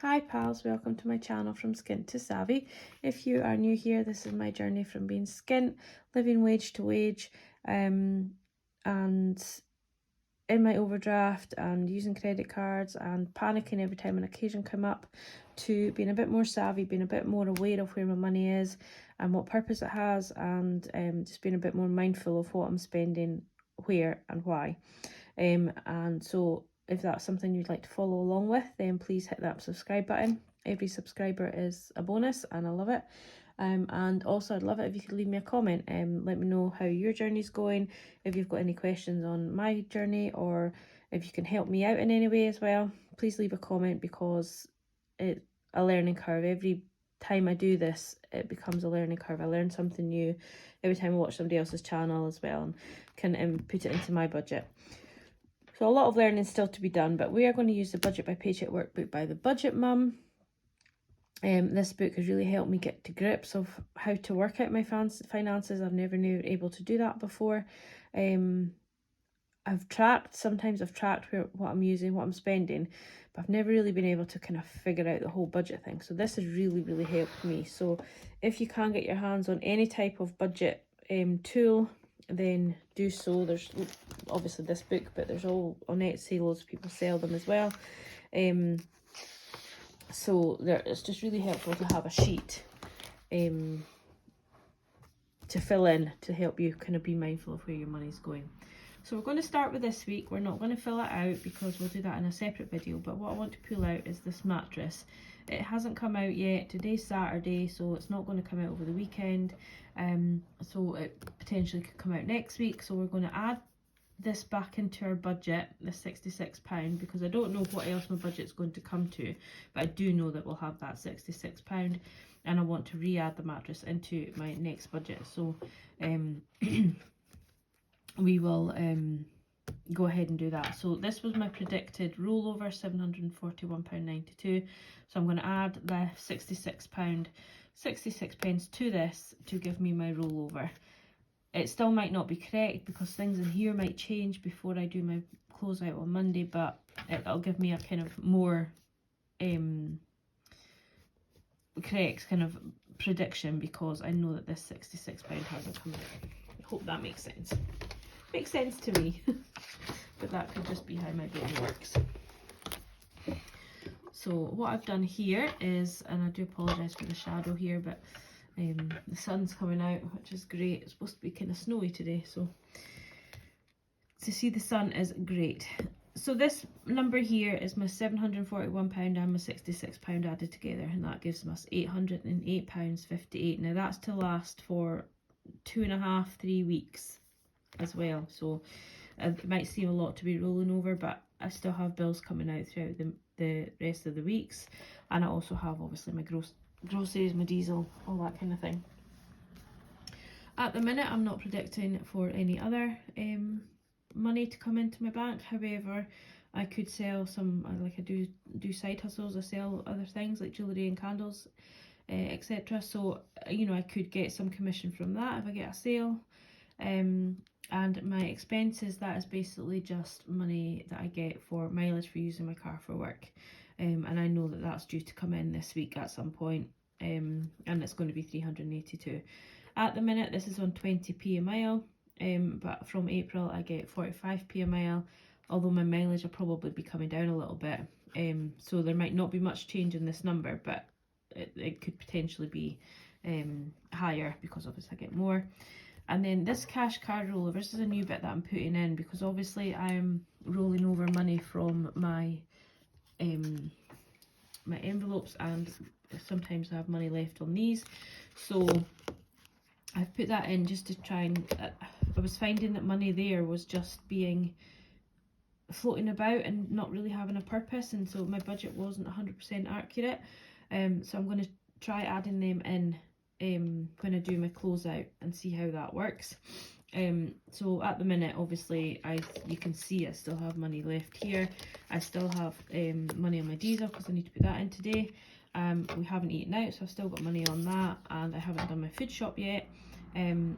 Hi pals, welcome to my channel From Skint to Savvy. If you are new here, this is my journey from being skint, living wage to wage, and in my overdraft and using credit cards and panicking every time an occasion come up, to being a bit more savvy, being a bit more aware of where my money is and what purpose it has, and just being a bit more mindful of what I'm spending, where and why. And so if that's something you'd like to follow along with, then please hit that subscribe button. Every subscriber is a bonus and I love it. And also I'd love it if you could leave me a comment and let me know how your journey's going, if you've got any questions on my journey, or if you can help me out in any way as well. Please leave a comment, because it's a learning curve. Every time I do this, it becomes a learning curve. I learn something new every time I watch somebody else's channel as well, and can put it into my budget. So a lot of learning still to be done, but we are going to use the Budget by Paycheck workbook by the Budget Mum. This book has really helped me get to grips of how to work out my finances. I've never been able to do that before. Sometimes I've tracked what I'm using, what I'm spending, but I've never really been able to kind of figure out the whole budget thing. So this has really helped me. So if you can get your hands on any type of budget tool, then do so. There's obviously this book, but there's all on Etsy, loads of people sell them as well. So it's just really helpful to have a sheet to fill in, to help you kind of be mindful of where your money's going. So we're going to start with this week. We're not going to fill it out because we'll do that in a separate video, but what I want to pull out is this mattress. It hasn't come out yet. Today's Saturday, so it's not going to come out over the weekend. So it potentially could come out next week. So we're going to add this back into our budget, the £66, because I don't know what else my budget's going to come to, but I do know that we'll have that £66, and I want to re-add the mattress into my next budget. So we will go ahead and do that. So this was my predicted rollover, £741.92. So I'm going to add the £66 to this to give me my rollover. It still might not be correct because things in here might change before I do my closeout on Monday, but it'll give me a kind of more correct kind of prediction, because I know that this £66 hasn't come out. I hope that makes sense. Makes sense to me, but that could just be how my brain works. So what I've done here is, and I do apologise for the shadow here, but the sun's coming out, which is great. It's supposed to be kind of snowy today, so to see the sun is great. So this number here is my £741 and my £66 added together, and that gives us £808.58. Now that's to last for 2.5-3 weeks as well, so it might seem a lot to be rolling over, but I still have bills coming out throughout the rest of the weeks, and I also have obviously my groceries, my diesel, all that kind of thing. At the minute I'm not predicting for any other money to come into my bank. However, I could sell some, like I do side hustles. I sell other things like jewellery and candles, etc. So you know, I could get some commission from that if I get a sale. And my expenses, that is basically just money that I get for mileage for using my car for work. And I know that that's due to come in this week at some point, and it's going to be 382. At the minute this is on 20p a mile, but from April I get 45p a mile, although my mileage will probably be coming down a little bit, so there might not be much change in this number, but it could potentially be higher because obviously I get more. And then this cash card rollover, this is a new bit that I'm putting in, because obviously I'm rolling over money from my my envelopes, and sometimes I have money left on these, so I've put that in just to try and I was finding that money there was just being floating about and not really having a purpose, and so my budget wasn't 100% accurate. So I'm going to try adding them in when I do my closeout and see how that works. So at the minute, obviously, you can see I still have money left here. I still have money on my diesel because I need to put that in today. We haven't eaten out, so I've still got money on that, and I haven't done my food shop yet.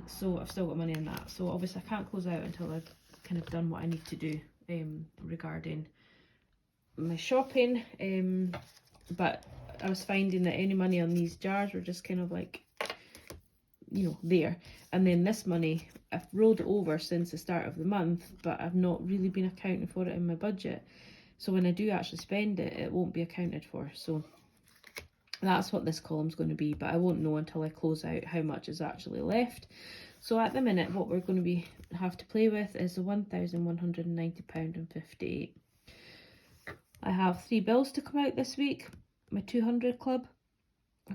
So I've still got money on that. So obviously I can't close out until I've kind of done what I need to do regarding my shopping. but I was finding that any money on these jars were just kind of like, you know, there. And then this money, I've rolled it over since the start of the month, but I've not really been accounting for it in my budget. So when I do actually spend it, it won't be accounted for. So that's what this column's going to be, but I won't know until I close out how much is actually left. So at the minute, what we're going to have to play with is the £1,190.58. I have 3 bills to come out this week. My 200 club,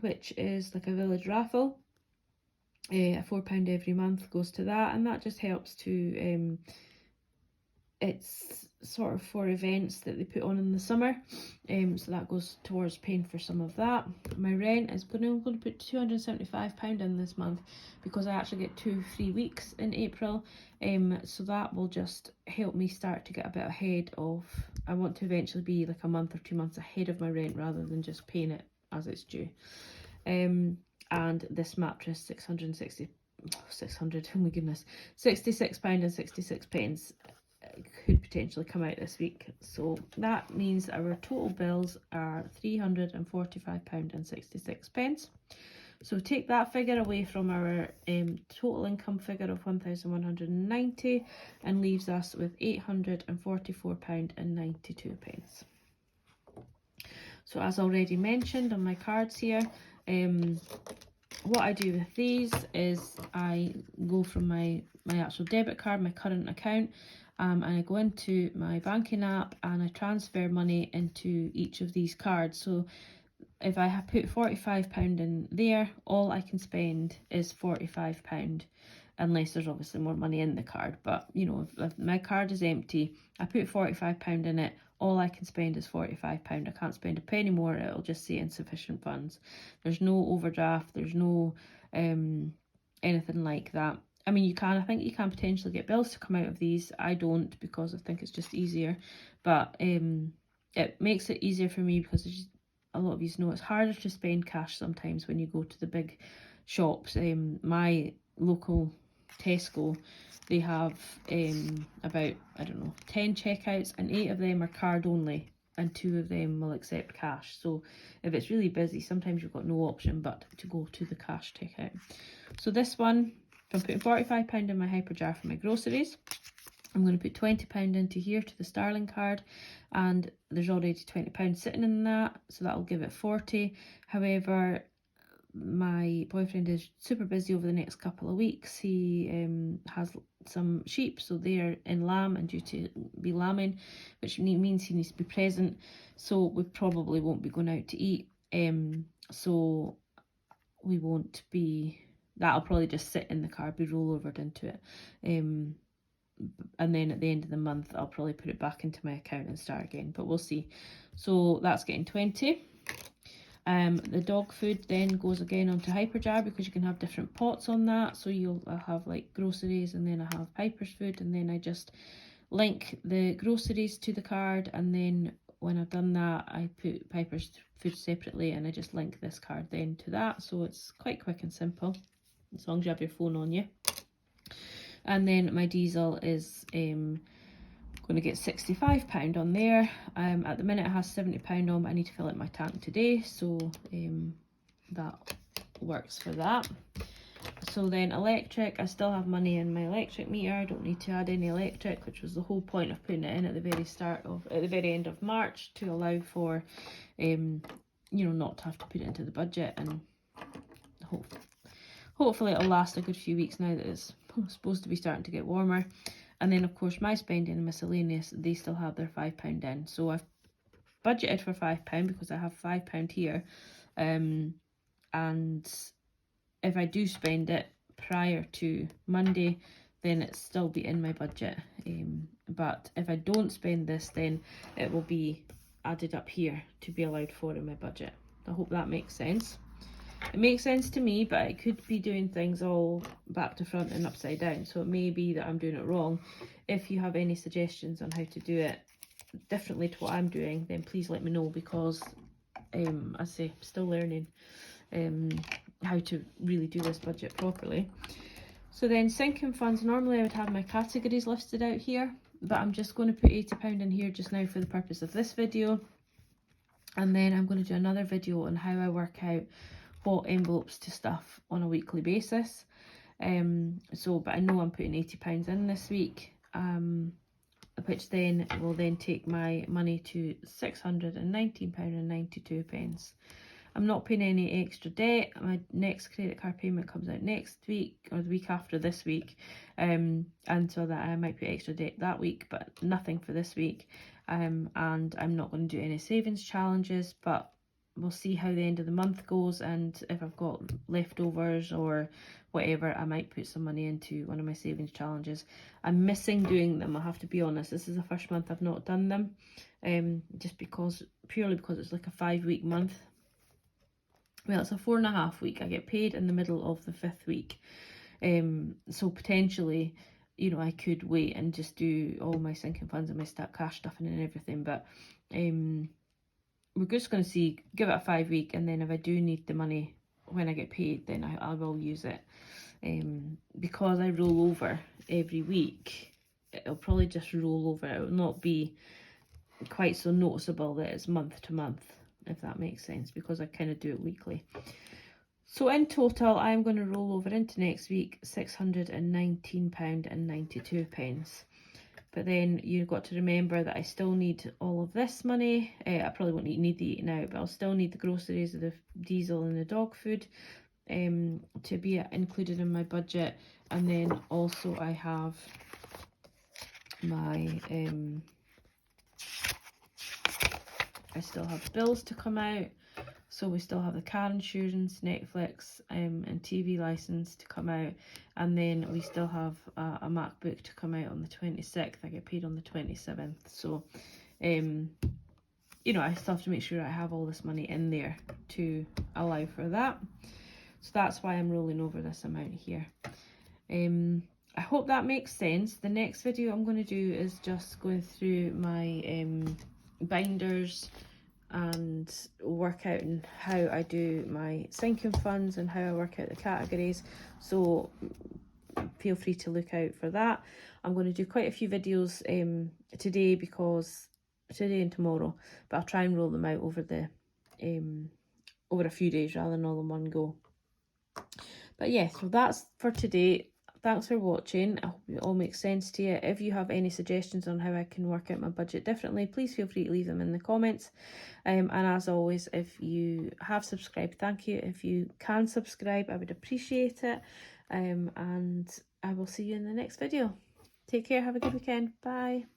which is like a village raffle. £4 every month goes to that, and that just helps to, it's sort of for events that they put on in the summer, so that goes towards paying for some of that. My rent is I'm going to put £275 in this month because I actually get 2 free weeks in April, so that will just help me start to get a bit ahead of, I want to eventually be like a month or 2 months ahead of my rent rather than just paying it as it's due. And this mattress, 600, oh my goodness, £66.66 could potentially come out this week. So that means our total bills are £345.66. So take that figure away from our total income figure of 1,190 and leaves us with £844.92. So as already mentioned on my cards here, what I do with these is I go from my actual debit card, my current account, and I go into my banking app and I transfer money into each of these cards. So if I have put £45 in there, all I can spend is £45, unless there's obviously more money in the card. But you know, if my card is empty, I put £45 in it, all I can spend is £45. I can't spend a penny more, it'll just say insufficient funds. There's no overdraft, there's no anything like that. I mean, I think you can potentially get bills to come out of these. I don't, because I think it's just easier. But it makes it easier for me because a lot of you know it's harder to spend cash sometimes when you go to the big shops. My local Tesco, they have about, I don't know, 10 checkouts, and 8 of them are card only and 2 of them will accept cash. So if it's really busy, sometimes you've got no option but to go to the cash checkout. So this one, I'm putting £45 in my hyper jar for my groceries. I'm going to put £20 into here to the Starling card, and there's already £20 sitting in that, so that'll give it 40. However, my boyfriend is super busy over the next couple of weeks. He has some sheep, so they're in lamb and due to be lambing, which means he needs to be present, so we probably won't be going out to eat, so we won't be, that'll probably just sit in the card, be rollovered into it, and then at the end of the month I'll probably put it back into my account and start again, but we'll see. So that's getting 20. The dog food then goes again onto Hyperjar because you can have different pots on that. So I'll have like groceries, and then I have Piper's food, and then I just link the groceries to the card, and then when I've done that I put Piper's food separately and I just link this card then to that. So it's quite quick and simple as long as you have your phone on you. And then my diesel is going to get £65 on there. At the minute it has £70 on, but I need to fill out my tank today, so that works for that. So then electric, I still have money in my electric meter. I don't need to add any electric, which was the whole point of putting it in at the very end of March, to allow for you know, not to have to put it into the budget, and hopefully it'll last a good few weeks now that it's supposed to be starting to get warmer. And then of course my spending and miscellaneous, they still have their £5 in. So I've budgeted for £5 because I have £5 here. And if I do spend it prior to Monday, then it'll still be in my budget. But if I don't spend this, then it will be added up here to be allowed for in my budget. I hope that makes sense. It makes sense to me, but I could be doing things all back to front and upside down, so it may be that I'm doing it wrong. If you have any suggestions on how to do it differently to what I'm doing, then please let me know, because I say, still learning how to really do this budget properly. So then sinking funds, normally I would have my categories listed out here, but I'm just going to put £80 in here just now for the purpose of this video. And then I'm going to do another video on how I work out what envelopes to stuff on a weekly basis. But I know I'm putting £80 in this week, which then will then take my money to £619.92. I'm not paying any extra debt. My next credit card payment comes out next week, or the week after this week, and so that I might put extra debt that week, but nothing for this week. And I'm not going to do any savings challenges, but we'll see how the end of the month goes, and if I've got leftovers or whatever, I might put some money into one of my savings challenges. I'm missing doing them, I have to be honest. This is the first month I've not done them, just purely because it's like a 5-week month. Well, it's a 4.5 week. I get paid in the middle of the 5th week. So potentially, you know, I could wait and just do all my sinking funds and my cash stuffing and everything. But we're just going to give it a 5-week, and then if I do need the money when I get paid, then I will use it. Because I roll over every week, it'll probably just roll over. It will not be quite so noticeable that it's month to month, if that makes sense, because I kind of do it weekly. So in total, I'm going to roll over into next week £619.92. But then you've got to remember that I still need all of this money. I probably won't need the eating out, but I'll still need the groceries, the diesel and the dog food to be included in my budget. And then also I have my I still have bills to come out. So we still have the car insurance, Netflix and TV license to come out. And then we still have a MacBook to come out on the 26th. I get paid on the 27th. So, you know, I still have to make sure I have all this money in there to allow for that. So that's why I'm rolling over this amount here. I hope that makes sense. The next video I'm going to do is just going through my binders and work out how I do my sinking funds and how I work out the categories. So feel free to look out for that. I'm going to do quite a few videos today and tomorrow, but I'll try and roll them out over over a few days rather than all in one go. But yeah, so that's for today. Thanks for watching. I hope it all makes sense to you. If you have any suggestions on how I can work out my budget differently, please feel free to leave them in the comments. And as always, if you have subscribed, thank you. If you can subscribe, I would appreciate it. And I will see you in the next video. Take care. Have a good weekend. Bye.